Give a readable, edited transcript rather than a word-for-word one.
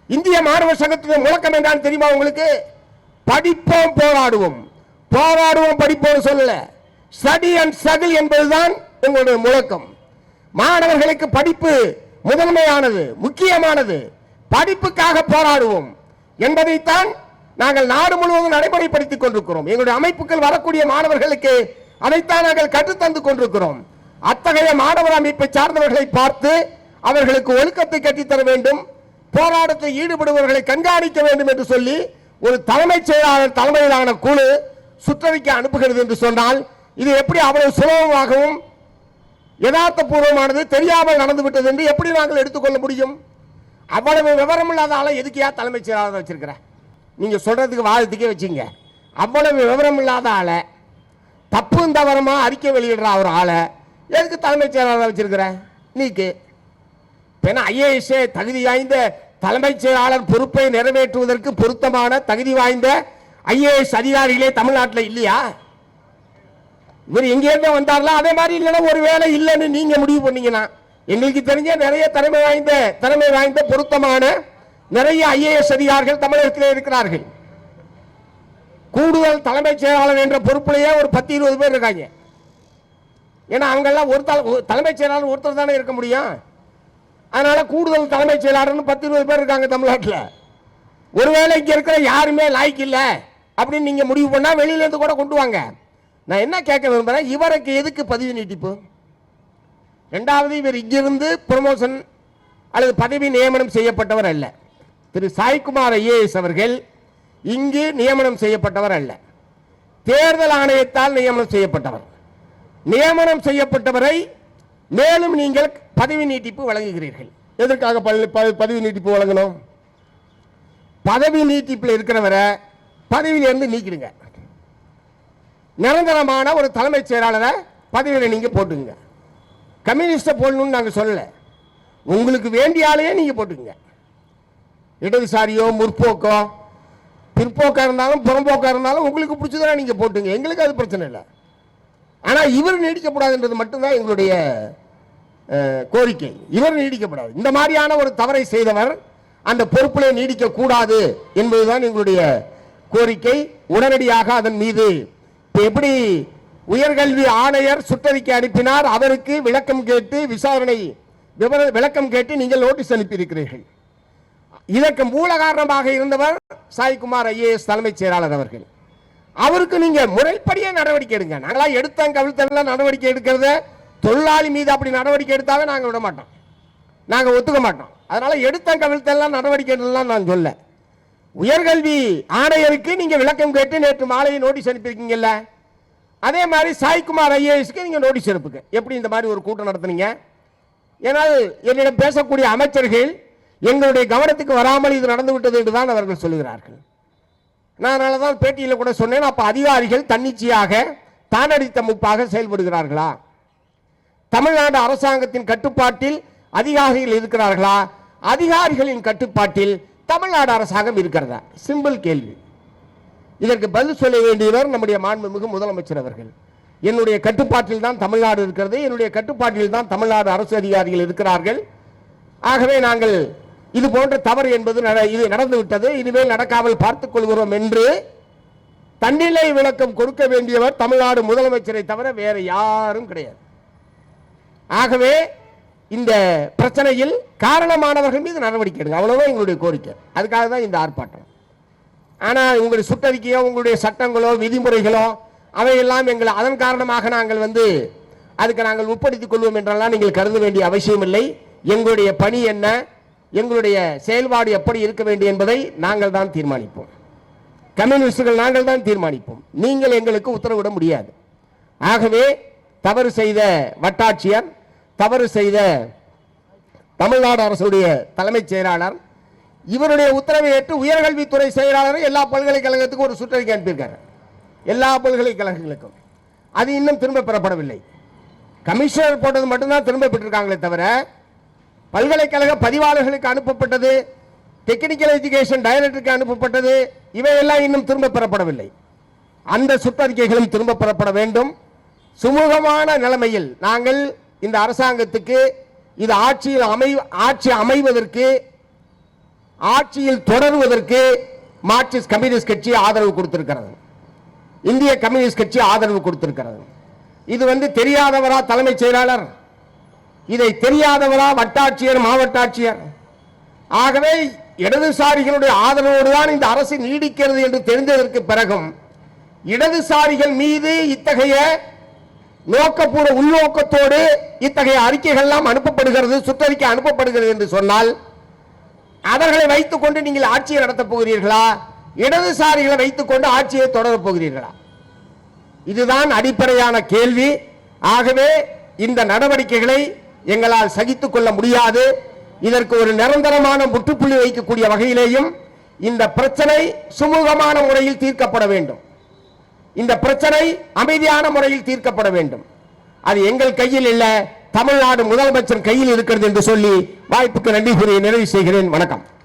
இந்திய மாணவர் சங்கத்துடைய முழக்கம் என்றால் தெரியுமா உங்களுக்கு? படிப்போம் போராடுவோம், போராடுவோம் படிப்போம் சொல்லல, ஸ்டடி அண்ட் ஸ்ட்ரகிள் என்பதுதான் எங்களுடைய முழக்கம். மாணவர்களுக்கு படிப்பு முதன்மையானது, முக்கியமானது, படிப்புக்காக போராடுவோம் என்பதைத்தான் நாங்கள் நாடு முழுவதும் நடைமுறைப்படுத்திக் கொண்டிருக்கிறோம். எங்களுடைய அமைப்புகள் வரக்கூடிய மாணவர்களுக்கு அதைத்தான் நாங்கள் கற்றுத்தந்து கொண்டிருக்கிறோம். அத்தகைய மாணவர் அமைப்பை சார்ந்தவர்களை பார்த்து அவர்களுக்கு ஒழுக்கத்தை கற்றுத்தர வேண்டும், போராட்டத்தில் ஈடுபடுபவர்களை கண்காணிக்க வேண்டும் என்று சொல்லி ஒரு தலைமைச் செயலாளர் தலைமையிலான குழு சுற்றறிக்கை அனுப்புகிறது என்று சொன்னால் இது எப்படி அவ்வளவு சுலபமாகவும் யதார்த்தபூர்வமானது தெரியாமல் நடந்துவிட்டது என்று எப்படி நாங்கள் எடுத்துக்கொள்ள முடியும்? அவ்வளவு விவரம் இல்லாத ஆளை எதுக்கியா தலைமைச் செயலாளர் வச்சிருக்கிற? நீங்க சொல்றதுக்கு வாதத்துக்கே வச்சுங்க. அவ்வளவு விவரம் இல்லாத ஆளை, தப்பும் தவறமா அறிக்கை வெளியிடுற ஒரு ஆளை எதுக்கு தலைமைச் செயலாளர் வச்சிருக்கிற? நீக்கு ஐஏஎஸ் தகுதி வாய்ந்த தலைமைச் செயலாளர் பொறுப்பை நிறைவேற்றுவதற்கு பொருத்தமான தகுதி வாய்ந்த ஐஏஎஸ் அதிகாரிகளே தமிழ்நாட்டில் இல்லையா? இவர் எங்கேருந்து வந்தார்களோ அதே மாதிரி இல்லைன்னா ஒரு வேலை இல்லைன்னு நீங்க முடிவு பண்ணீங்கன்னா, எங்களுக்கு தெரிஞ்ச நிறைய திறமை வாய்ந்த பொருத்தமான நிறைய ஐஏஎஸ் அதிகாரிகள் தமிழகத்திலே இருக்கிறார்கள். கூடுதல் தலைமைச் செயலாளர் என்ற பொறுப்பிலேயே ஒரு 10-20 பேர் இருக்காங்க. ஏன்னா அவங்கெல்லாம் ஒரு தலைமைச் செயலாளர் ஒருத்தர் தானே இருக்க முடியும். அதனால கூடுதல் தலைமைச் செயலாளர்னு 10-20 பேர் இருக்காங்க தமிழ்நாட்டில். ஒருவேளை இங்க இருக்கிற யாருமே லாய்க்கு இல்லை அப்படின்னு நீங்க முடிவு பண்ணா வெளியில இருந்து கூட கொண்டு வாங்க. நான் என்ன கேட்க விரும்புறேன், இவருக்கு எதுக்கு பதவி நீட்டிப்பு? இரண்டாவது, இவர் இங்கிருந்து ப்ரமோஷன் அல்லது பதவி நியமனம் செய்யப்பட்டவர் அல்ல. திரு சாய்குமார் ஐஏஎஸ் அவர்கள் இங்கு நியமனம் செய்யப்பட்டவர் அல்ல, தேர்தல் ஆணையத்தால் நியமனம் செய்யப்பட்டவர். நியமனம் செய்யப்பட்டவரை மேலும் நீங்கள் பதவி நீட்டிப்பு வழங்குகிறீர்கள். எதற்காக பதவி நீட்டிப்பு வழங்கணும்? பதவி நீட்டிப்பில் இருக்கிறவரை பதவியிலிருந்து நீக்கிடுங்க. நிரந்தரமான ஒரு தலைமைச் செயலாளரை பதவியில் நீங்க போட்டுங்க. கம்யூனிஸ்ட போடணும்னு நாங்கள் சொல்லல, உங்களுக்கு வேண்டிய ஆளையே நீங்க போட்டுங்க. இடதுசாரியோ முற்போக்கோ பிற்போக்கா இருந்தாலும் புறம்போக்கா இருந்தாலும் உங்களுக்கு பிடிச்சதா நீங்க போட்டுங்க, எங்களுக்கு அது பிரச்சனை இல்லை. ஆனால் இவர் நீடிக்கப்படாதுன்றது மட்டும்தான் எங்களுடைய கோரிக்கை. இவர் நீடிக்கப்படாது. இந்த மாதிரியான ஒரு தவறை செய்தவர் அந்த பொறுப்பிலே நீடிக்க கூடாது என்பதுதான் எங்களுடைய கோரிக்கை. உடனடியாக அதன் மீது எப்படி உயர்கல்வி ஆணையர் சுற்றறிக்கை அனுப்பினார், அவருக்கு விளக்கம் கேட்டு விசாரணை விளக்கம் கேட்டு நீங்கள் நோட்டீஸ் அனுப்பியிருக்கிறீர்கள். இதற்கு மூல காரணமாக இருந்தவர் சாய்குமார் ஐஏஎஸ் தலைமைச் செயலாளர் அவர்கள். அவருக்கு நீங்க முறைப்படியே நடவடிக்கை எடுங்க. நாங்களா எடுத்தங்க கவிழ்த்தெல்லாம் நடவடிக்கை எடுக்கிறத தொழிலாளி மீது அப்படி நடவடிக்கை எடுத்தாவே நாங்கள் விட மாட்டோம், நாங்கள் ஒத்துக்க மாட்டோம். அதனால எடுத்தங்க கவிழ்த்தெல்லாம் நடவடிக்கை எடுக்கலாம் நான் சொல்ல. உயர்கல்வி ஆணையருக்கு நீங்க விளக்கம் கேட்டு நேற்று மாலையை நோட்டீஸ் அனுப்பியிருக்கீங்கல்ல, அதே மாதிரி சாய்குமார் ஐஏஎஸ்க்கு நீங்க நோட்டீஸ் அனுப்புங்க. எப்படி இந்த மாதிரி ஒரு கூட்டம் நடத்துனீங்க? ஏன்னால் என்னிடம் பேசக்கூடிய அமைச்சர்கள் எங்களுடைய கவனத்துக்கு வராமல் இது நடந்து விட்டது என்றுதான் அவர்கள் சொல்லுகிறார்கள். நான் அதனாலதான் பேட்டியில் கூட சொன்னேன், அப்ப அதிகாரிகள் தன்னிச்சையாக தானடித்த முப்பாக செயல்படுகிறார்களா? தமிழ்நாடு அரசாங்கத்தின் கட்டுப்பாட்டில் அதிகாரிகள் இருக்கிறார்களா? அதிகாரிகளின் கட்டுப்பாட்டில் தமிழ்நாடு அரசாங்கம் இருக்கிறதா? சிம்பிள் கேள்வி. இதற்கு பதில் சொல்ல வேண்டியவர் நம்முடைய மாண்புமிகு முதலமைச்சர் அவர்கள். என்னுடைய கட்டுப்பாட்டில் தான் தமிழ்நாடு இருக்கிறது, என்னுடைய கட்டுப்பாட்டில் தான் தமிழ்நாடு அரசு அதிகாரிகள் இருக்கிறார்கள். ஆகவே நாங்கள் இது போன்ற தவறு என்பது இது நடந்துவிட்டது, இனிமேல் நடக்காமல் பார்த்துக் கொள்கிறோம் என்று தன்னிலை விளக்கம் கொடுக்க வேண்டியவர் தமிழ்நாடு முதலமைச்சரை தவிர வேற யாரும் கிடையாது. ஆகவே இந்த பிரச்சனையில் காரணமானவர்கள் மீது நடவடிக்கை எடுங்க, அவ்வளவுதான் எங்களுடைய கோரிக்கை. அதுக்காக தான் இந்த ஆர்ப்பாட்டம். ஆனால் உங்களுடைய சுற்றறிக்கையோ உங்களுடைய சட்டங்களோ விதிமுறைகளோ அவையெல்லாம் எங்களை அதன் காரணமாக நாங்கள் அதுக்கு நாங்கள் உட்படுத்திக் கொள்வோம் என்றெல்லாம் நீங்கள் கருத வேண்டிய அவசியம் இல்லை. எங்களுடைய பணி என்ன, எங்களுடைய செயல்பாடு எப்படி இருக்க வேண்டும் என்பதை நாங்கள் தான் தீர்மானிப்போம். கம்யூனிஸ்டுகள் நாங்கள் தான் தீர்மானிப்போம், நீங்கள் எங்களுக்கு உத்தரவிட முடியாது. ஆகவே தவறு செய்த வட்டாட்சியர், தவறு செய்த தமிழ்நாடு அரசுடைய தலைமைச் செயலாளர், இவருடைய உத்தரவை ஏற்று உயர்கல்வித்துறை செயலாளர் எல்லா பல்கலைக்கழகத்துக்கும் ஒரு சுற்றறிக்கை அனுப்பியிருக்காரு. எல்லா பல்கலைக்கழகங்களுக்கும் அது இன்னும் திரும்ப பெறப்படவில்லை. கமிஷனர் போட்டது மட்டும்தான் திரும்ப பெற்றிருக்காங்களே தவிர பல்கலைக்கழக பதிவாளர்களுக்கு அனுப்பப்பட்டது, டெக்னிக்கல் எஜுகேஷன் டைரக்டருக்கு அனுப்பப்பட்டது, இவையெல்லாம் இன்னும் திரும்ப பெறப்படவில்லை. அந்த சுற்றறிக்கைகளும் திரும்ப பெறப்பட வேண்டும். சுமூகமான நிலைமையில் நாங்கள் இந்த அரசாங்கத்துக்கு இது ஆட்சி அமைவதற்கு ஆட்சியில் தொடருவதற்கு மார்க்சிஸ்ட் கம்யூனிஸ்ட் கட்சி ஆதரவு கொடுத்திருக்கிறது, இந்திய கம்யூனிஸ்ட் கட்சி ஆதரவு கொடுத்திருக்கிறது. இது தெரியாதவரா தலைமைச் செயலாளர்? இதை தெரியாதவரா வட்டாட்சியர், மாவட்ட ஆட்சியர்? ஆகவே இடதுசாரிகளுடைய ஆதரவோடு தான் இந்த அரசு நீடிக்கிறது என்று தெரிந்ததற்கு பிறகும் இடதுசாரிகள் மீது இத்தகைய நோக்கப்பூர்வ உள்நோக்கத்தோடு இத்தகைய அறிக்கைகள் அனுப்பப்படுகிறது, சுற்றறிக்கை அனுப்பப்படுகிறது என்று சொன்னால் அவர்களை வைத்துக் கொண்டு நீங்கள் ஆட்சியை நடத்தப் போகிறீர்களா? இடதுசாரிகளை வைத்துக் கொண்டு ஆட்சியை தொடரப் போகிறீர்களா? இதுதான் அடிப்படையான கேள்வி. ஆகவே இந்த நடவடிக்கைகளை எங்களால் சகித்துக் கொள்ள முடியாது. இதற்கு ஒரு நிரந்தரமான முற்றுப்புள்ளி வைக்கக்கூடிய வகையிலேயும் இந்த பிரச்சனை சுமூகமான முறையில் தீர்க்கப்பட வேண்டும். இந்த பிரச்சனை அமைதியான முறையில் தீர்க்கப்பட வேண்டும். அது எங்கள் கையில் இல்ல, தமிழ்நாடு முதலமைச்சர் கையில் இருக்கிறது என்று சொல்லி வாய்ப்புக்கு நன்றி கூறி நிறைவு செய்கிறேன். வணக்கம்.